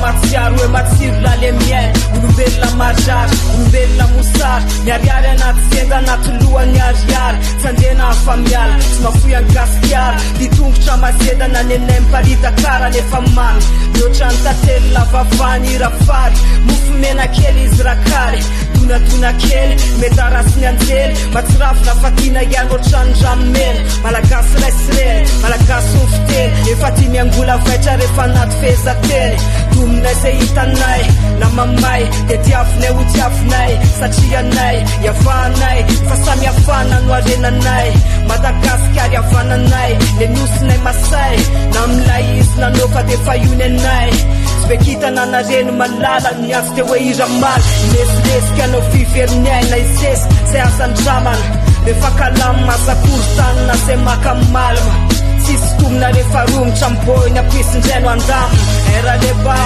matsiaro hoe matsiro lale miaina olombelona marary olombelona mosary miariary anaty senda anaty lohany ariary sanjena hafa miala tsy mafoy angasiara ditongotra mazeda nanenay miparidakara nefa mamy mihoatra ny tately lavavany rafary mofo mena kely izy rakary donadona kely metarasiny anjely matsirafina fatina ihany ohatrany ramena malagasy raisireny malagasy ofiteny efa ty miangola vaitra rehefa anaty fehezateny dominay zay hitanay na mamay de tiavinay ho tiavinay satria anay iavanay fa samy afana no arenanay madagasikary avananay le nosinay masay na milay izy nanofa de fa iony anay tsy bekitana nareny malala niazy te hoe iramaly lesilesika anao fiverinyaina izesy zay asan-dramana rehefa kalamy masakorytanina zay makamalma tsisy tomina rehefa romotra miboyny ampisindraino andamo eraleba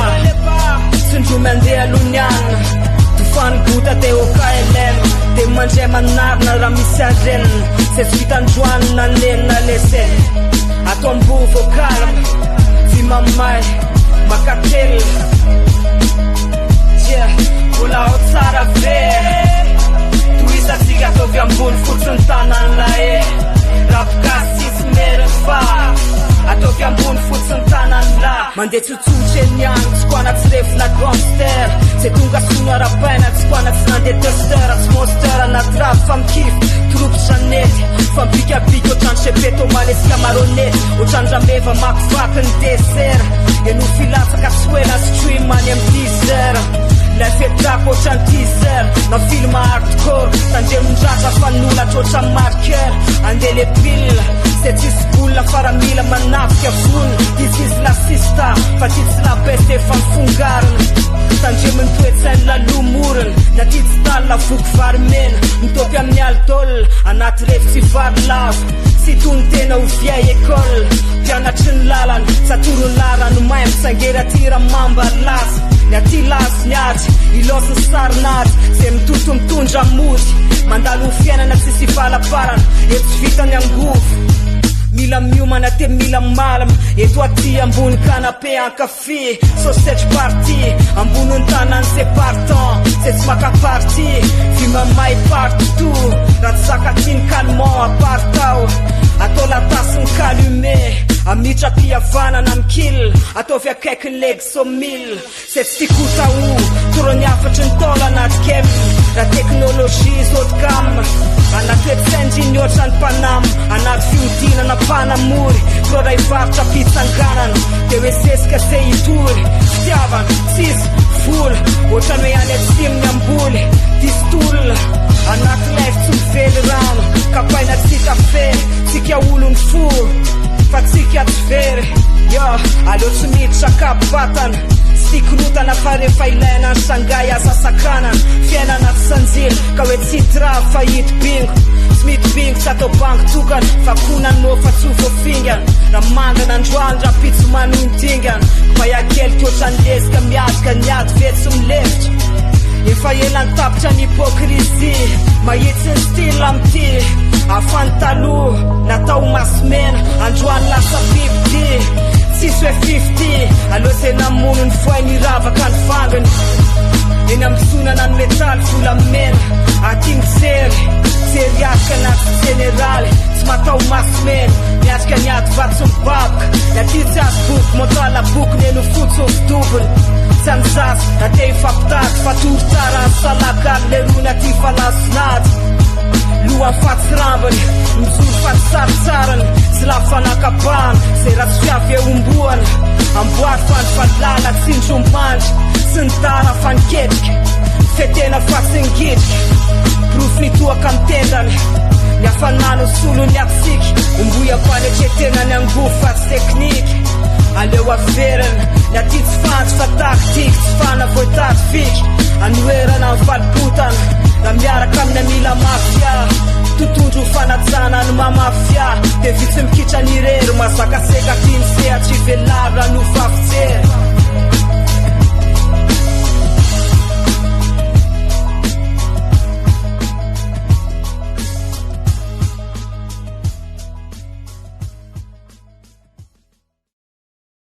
tsindromy andeha aloniana tofany gota te oka elena de mandray manarina raha misy arenina zay tsy vitandroanina nenina leseny ato ambo vokalma vy mamay makately mbola ao tsara ve tohisatsika ataovy ambony fotsiny tananay rapokasy tsy meriny fa ataovy ambony fotsiny tananla mandeha tsotsotra eny any tsy koana tsy refina gangster zay tonga sono arapaina tsy koana tsy nandeha tester tsy monster anaty ravo fa mikify troupe janety fa mibikabika ohatrany sepeto malesika maronety ohatrany rameva makivaky ny desert eno filatsaka tsy hoena stream any am 10 heures la fetrako ohatrany 10 heures na film hardcore tandremondratra fa nolatra ohatrany marker andeha le pile zay tsisy bolina faramila manafika vony disisy lasista fa titsy lapeste efa mifongarina tandremony toetsainy lalomorina na titsy talina voky varymena mitopy amin'ny altol anaty refitsy vary lava sy tony tena ho viay école mpianatry ny lalana satorony larano may misangera tira mamba lasa ny aty lasy ny aty ilosiny sarinaty zay mitoto mitondra mody mandalo ho fiainana tsisy valaparana etsy vitany angovo mila miomana te mila malama eto aty ambony canapé ankafe sausage party amboniny tanany c'est partant c'est tsy maka party vy mamay partout raha tsy sakatiny calmant apartao atao latasiny calume amitra mpihavanana mikil ataovy akaikiny leg somil zay tsy tikota o torony afatry ny taola anaty kem raha teknôlôjia zot gam anaty websendriny ohatrany mpanam anaty fiodinana mpanamory pro ray varotra pitsanganana de hoe sesika zay hitory fitiavana tsisy vola ohatrany hoe any atsiminy amboly distolna anaty life tsy mively rano kapaina tsika fery tsika olony fo fa tsika tsy very aleo tsy miditra kapobatana sikrotana fa rehefa ilaina ny sangay asasakanana fiainana tsy sanjila ka hoe tsy travo fa hity bingo tsy mity bingo tsy atao bango tokana fa konanao fa tsy ho voafingana raha mangana androany raha pitso manondingana mayakeliky ohatrany lesika miatrika ny ady ve tsy milevitra efa elany tapitra ny hypokrisi mahitsy ny style amity afany taloha natao masimena androany lasa 50 tsisy hoe 50 aloha zay namono ny voainy ravaka ny vangany eny amsonana ny metaly volamena aty mijery jery atrika anaty generaly tsy matao masimena miatrika ny ady vatsy mibaboka ny aty tsy azy boky montala boky ny eno fotsy ovidobiny tsy anjasy na te hifampitady fa tory tsara ny salakany le rony aty falasinaty loha fatsy rambany mijoro fatsy saritsarany sy lafanakabana zay raha tsy fiavy eomboana amboary fa ny falala tsindrombandry sy ny dara fa niketrika fetena fatsy ngitrika profy nitoaka mitendany ny afanano solo ny atsiky omboy ampaletretenany angofo fatsy tekniky aleo averana ny aty tsy fantsy fa taktiky tsy fana voitady fiky anoerana ny valipotana raha miaraka amin'ny mila mafia totondro fanajana ny mamafia de vitsy mikitra ny rery mazakaseka tiny sehatry velary raha no vavy